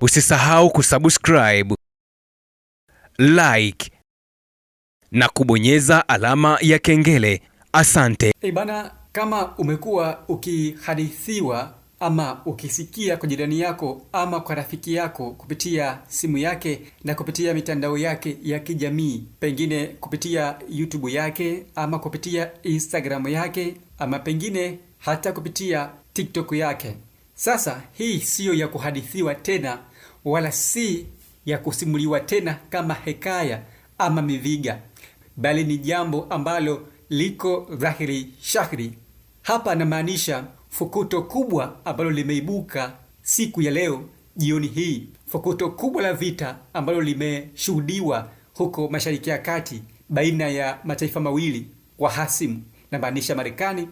Usisahau kusubscribe, like na kubonyeza alama ya kengele. Asante. Bana, kama umekuwa ukihadithiwa ama ukisikia kwa jirani yako ama kwa rafiki yako kupitia simu yake na kupitia mitandao yake ya kijamii, pengine kupitia YouTube yake ama kupitia Instagram yake ama pengine hata kupitia TikTok yake. Sasa hii siyo ya kuhadithiwa tena wala si ya kusimuliwa tena kama hekaya ama miviga, bali ni jambo ambalo liko dhahiri shahiri. Hapa namaanisha fukuto kubwa ambalo limeibuka siku ya leo jioni hii, fukuto kubwa la vita ambalo limeshuhudiwa huko Mashariki ya Kati baina ya mataifa mawili wahasimu, namaanisha Marekani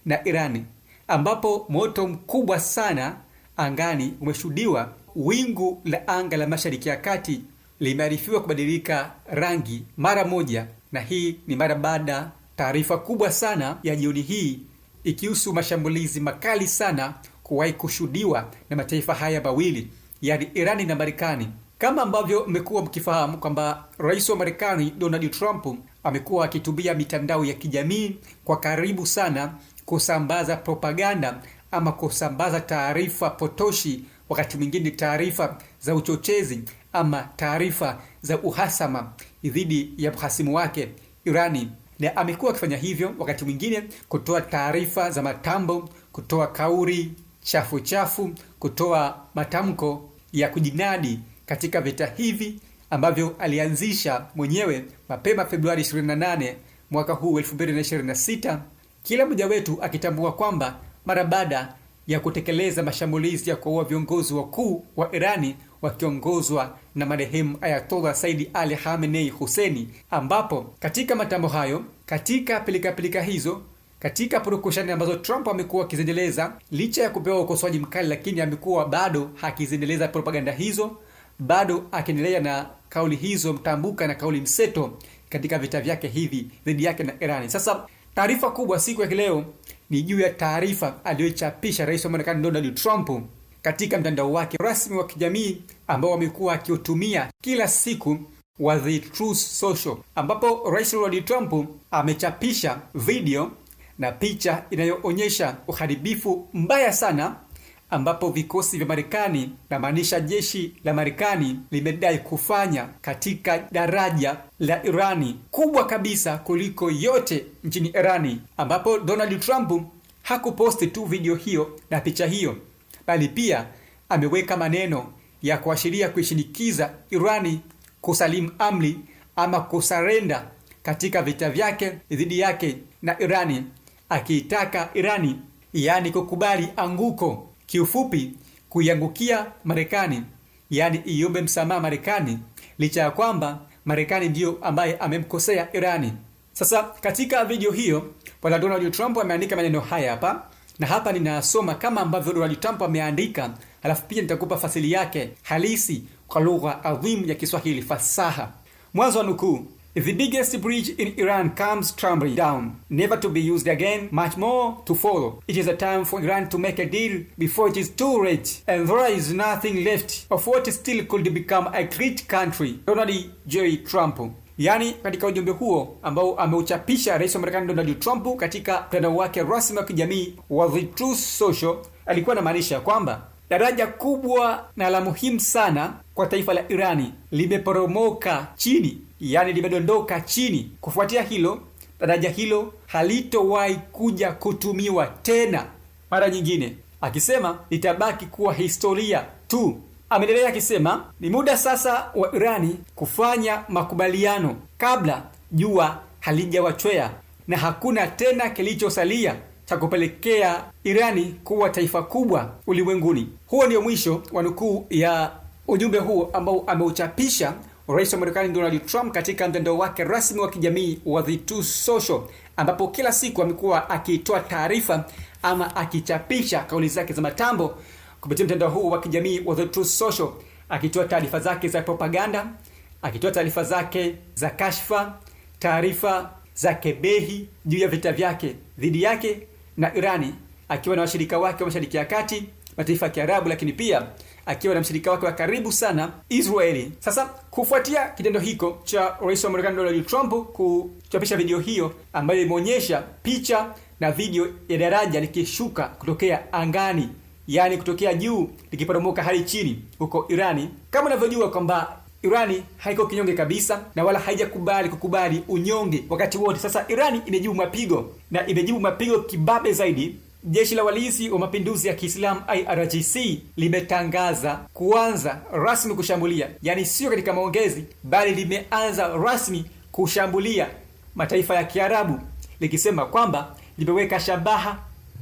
na Irani, ambapo moto mkubwa sana angani umeshuhudiwa. Wingu la anga la Mashariki ya Kati limearifiwa kubadilika rangi mara moja, na hii ni mara baada taarifa kubwa sana ya jioni hii ikihusu mashambulizi makali sana kuwahi kushuhudiwa na mataifa haya mawili, yani Irani na Marekani. Kama ambavyo mmekuwa mkifahamu kwamba rais wa Marekani Donald Trump amekuwa akitumia mitandao ya kijamii kwa karibu sana kusambaza propaganda ama kusambaza taarifa potoshi, wakati mwingine taarifa za uchochezi ama taarifa za uhasama dhidi ya mhasimu wake Irani. Na amekuwa akifanya hivyo wakati mwingine kutoa taarifa za matambo, kutoa kauli chafu, kutoa matamko ya kujinadi katika vita hivi ambavyo alianzisha mwenyewe mapema Februari 28 mwaka huu 2026, kila mmoja wetu akitambua kwamba mara baada ya kutekeleza mashambulizi ya kuua viongozi wakuu wa Irani wakiongozwa na marehemu Ayatollah Said Ali Khamenei Husseini, ambapo katika matambo hayo, katika pilika hizo, katika purukushani ambazo Trump amekuwa akizendeleza licha ya kupewa ukosoaji mkali, lakini amekuwa bado hakizendeleza propaganda hizo, bado akiendelea na kauli hizo mtambuka na kauli mseto katika vita vyake hivi dhidi yake na Irani. Sasa taarifa kubwa siku ya leo ni juu ya taarifa aliyochapisha rais wa Marekani Donald Trump katika mtandao wake rasmi wa kijamii ambao amekuwa akiutumia kila siku wa The Truth Social, ambapo rais Donald Trump amechapisha video na picha inayoonyesha uharibifu mbaya sana ambapo vikosi vya Marekani, na maanisha jeshi la Marekani, limedai kufanya katika daraja la Irani kubwa kabisa kuliko yote nchini Irani, ambapo Donald Trump hakuposti tu video hiyo na picha hiyo, bali pia ameweka maneno ya kuashiria kuishinikiza Irani kusalimu amri ama kusarenda katika vita vyake dhidi yake na Irani, akiitaka Irani yani kukubali anguko, kiufupi kuiangukia Marekani, yani iombe msamaha Marekani, licha ya kwamba Marekani ndiyo ambaye amemkosea Irani. Sasa katika video hiyo bwana Donald Trump ameandika maneno haya hapa, na hapa ninasoma kama ambavyo Donald Trump ameandika, halafu pia nitakupa fasili yake halisi kwa lugha adhimu ya Kiswahili fasaha. Mwanzo wa nukuu: The biggest bridge in Iran comes tumbling down, never to be used again, much more to follow. It is a time for Iran to make a deal before it is too late, and there is nothing left of what still could become a great country. Donald J. Trump. Yani, katika ujumbe huo ambao ameuchapisha rais wa Marekani Donald Trump katika mtandao wake rasmi wa kijamii wa The Truth Social, alikuwa anamaanisha kwamba daraja kubwa na la muhimu sana kwa taifa la Irani limeporomoka chini, yani limedondoka chini. Kufuatia hilo, daraja hilo halitowahi kuja kutumiwa tena mara nyingine, akisema litabaki kuwa historia tu. Ameendelea akisema ni muda sasa wa Irani kufanya makubaliano kabla jua halijawachwea, na hakuna tena kilichosalia cha kupelekea Irani kuwa taifa kubwa ulimwenguni. Huo ndio mwisho wa nukuu ya ujumbe huo ambao ameuchapisha rais wa Marekani Donald Trump katika mtandao wake rasmi wa kijamii wa The Truth Social, ambapo kila siku amekuwa akitoa taarifa ama akichapisha kauli zake za matambo kupitia mtandao huu wa kijamii wa The Truth Social, akitoa taarifa zake za propaganda, akitoa taarifa zake za kashfa, taarifa za kebehi juu ya vita vyake dhidi yake na Irani, akiwa na washirika wake wa Mashariki ya Kati, mataifa ya Kiarabu, lakini pia akiwa na mshirika wake wa karibu sana Israeli. Sasa kufuatia kitendo hiko cha rais wa Marekani Donald Trump kuchapisha video hiyo ambayo imeonyesha picha na video ya daraja likishuka kutokea angani, yani kutokea juu likiporomoka hadi chini huko Irani. Kama unavyojua kwamba Irani haiko kinyonge kabisa na wala kukubali unyonge wakati wote. Sasa Irani imejibu mapigo na imejibu mapigo kibabe zaidi. Jeshi la Walinzi wa Mapinduzi ya Kiislamu IRGC limetangaza kuanza rasmi kushambulia, yani sio katika maongezi, bali limeanza rasmi kushambulia mataifa ya Kiarabu, likisema kwamba limeweka shabaha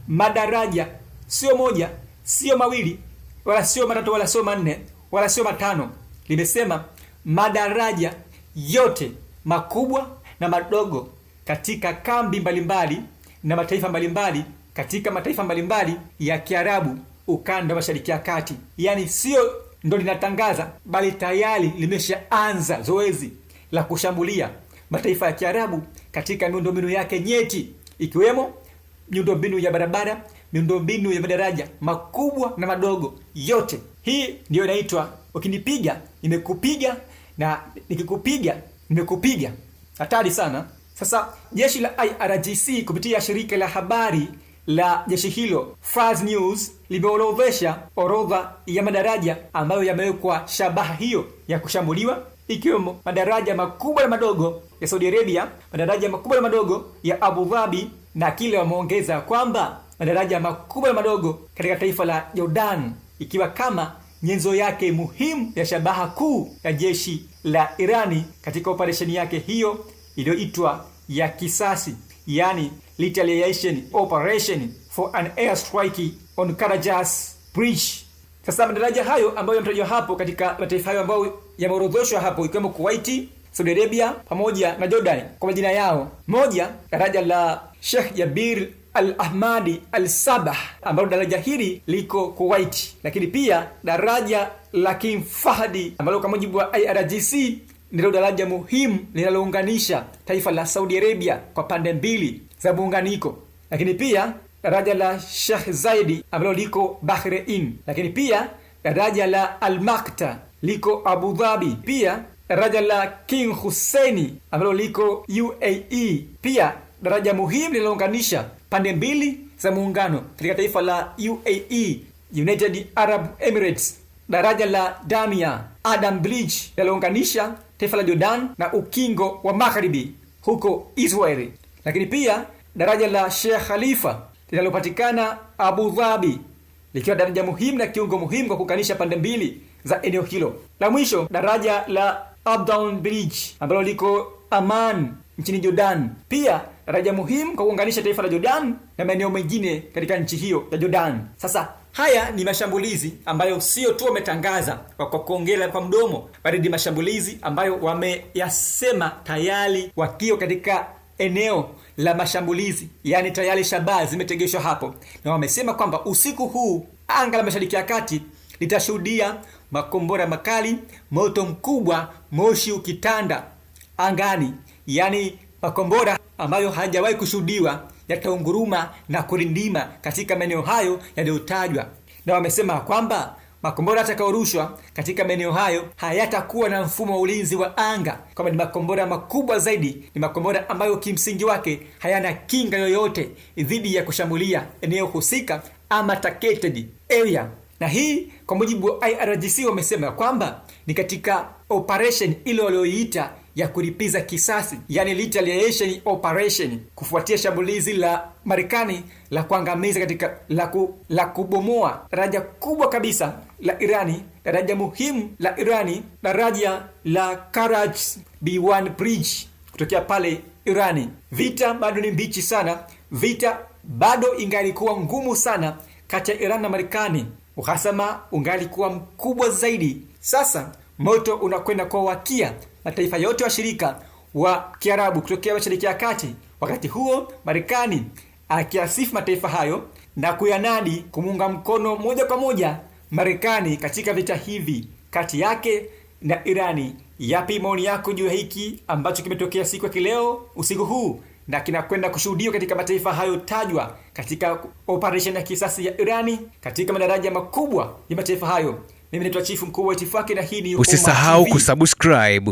madaraja, sio moja, sio mawili, wala sio matatu, wala sio manne, wala sio matano. Limesema madaraja yote makubwa na madogo katika kambi mbalimbali na mataifa mbalimbali, katika mataifa mbalimbali ya Kiarabu ukanda wa Mashariki ya Kati. Yani sio ndo linatangaza, bali tayari limeshaanza zoezi la kushambulia mataifa ya Kiarabu katika miundombinu yake nyeti, ikiwemo miundombinu ya barabara, miundombinu ya madaraja makubwa na madogo yote. Hii ndio inaitwa ukinipiga nimekupiga na nikikupiga nimekupiga. Hatari sana. Sasa jeshi la IRGC kupitia shirika la habari la jeshi hilo Fars News limeorodhesha orodha ya madaraja ambayo yamewekwa shabaha hiyo ya kushambuliwa, ikiwemo madaraja makubwa na madogo ya Saudi Arabia, madaraja makubwa na madogo ya Abu Dhabi, na kile wameongeza kwamba madaraja makubwa na madogo katika taifa la Jordan, ikiwa kama nyenzo yake muhimu ya shabaha kuu ya jeshi la Irani katika operesheni yake hiyo iliyoitwa ya kisasi, yani retaliation operation for an airstrike on Karajas Bridge. Sasa madaraja hayo ambayo yametajwa hapo katika mataifa hayo ambayo yameorodheshwa hapo, ikiwemo Kuwait, Saudi Arabia pamoja na Jordan kwa majina yao. Moja, daraja la Sheikh Jabir Al-Ahmadi Al-Sabah ambalo daraja hili liko Kuwait, lakini pia daraja la King Fahd ambalo kwa mujibu wa IRGC ndilo daraja muhimu linalounganisha taifa la Saudi Arabia kwa pande mbili za muunganiko, lakini pia daraja la Sheikh Zayed ambalo liko Bahrain, lakini pia daraja la Al-Makta liko Abu Dhabi, pia daraja la King Hussein ambalo liko UAE, pia daraja muhimu linalounganisha pande mbili za muungano katika taifa la UAE, United Arab Emirates, daraja la Damia Adam Bridge linalounganisha taifa la Jordan na ukingo wa Magharibi huko Israeli, lakini pia daraja la Sheikh Khalifa linalopatikana Abu Dhabi likiwa daraja muhimu na kiungo muhimu kwa kuunganisha pande mbili za eneo hilo. La mwisho, daraja la Abdown Bridge ambalo liko Amman nchini Jordan, pia daraja muhimu kwa kuunganisha taifa la Jordan na maeneo mengine katika nchi hiyo ya Jordan. Sasa haya ni mashambulizi ambayo sio tu wametangaza kwa kuongea kwa mdomo, bali ni mashambulizi ambayo wameyasema tayari wakiwa katika eneo la mashambulizi, yani tayari shabaha zimetegeshwa hapo, na wamesema kwamba usiku huu anga la Mashariki ya Kati litashuhudia makombora makali, moto mkubwa, moshi ukitanda angani, yani makombora ambayo hajawahi kushuhudiwa yataunguruma na kurindima katika maeneo hayo yaliyotajwa. Na wamesema kwamba makombora yatakayorushwa katika maeneo hayo hayatakuwa na mfumo wa ulinzi wa anga, kwamba ni makombora makubwa zaidi, ni makombora ambayo kimsingi wake hayana kinga yoyote dhidi ya kushambulia eneo husika ama targeted area. Na hii kwa mujibu wa IRGC wamesema kwamba ni katika operation ile walioiita ya kulipiza kisasi, yani retaliation operation, kufuatia shambulizi la Marekani la kuangamiza katika la kubomoa daraja kubwa kabisa la Irani, daraja muhimu la Irani, daraja la Karaj B1 Bridge kutokea pale Irani. Vita bado ni mbichi sana, vita bado ingalikuwa ngumu sana kati ya Iran na Marekani, uhasama ungalikuwa mkubwa zaidi. Sasa moto unakwenda kwa wakia mataifa yote washirika wa Kiarabu kutokea Mashariki ya Kati. Wakati huo Marekani akiasifu mataifa hayo na kuyanadi kumunga mkono moja kwa moja Marekani katika vita hivi kati yake na Irani. Yapi maoni yako juu ya hiki ambacho kimetokea siku ya kileo usiku huu na kinakwenda kushuhudiwa katika mataifa hayo tajwa katika operation ya kisasi ya Irani katika madaraja makubwa ya mataifa hayo? Mimi naitwa Chifu Mkuu wa Itifaki na hii ni Usisahau kusubscribe,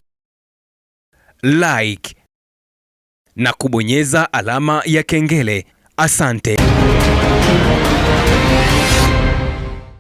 like na kubonyeza alama ya kengele. Asante.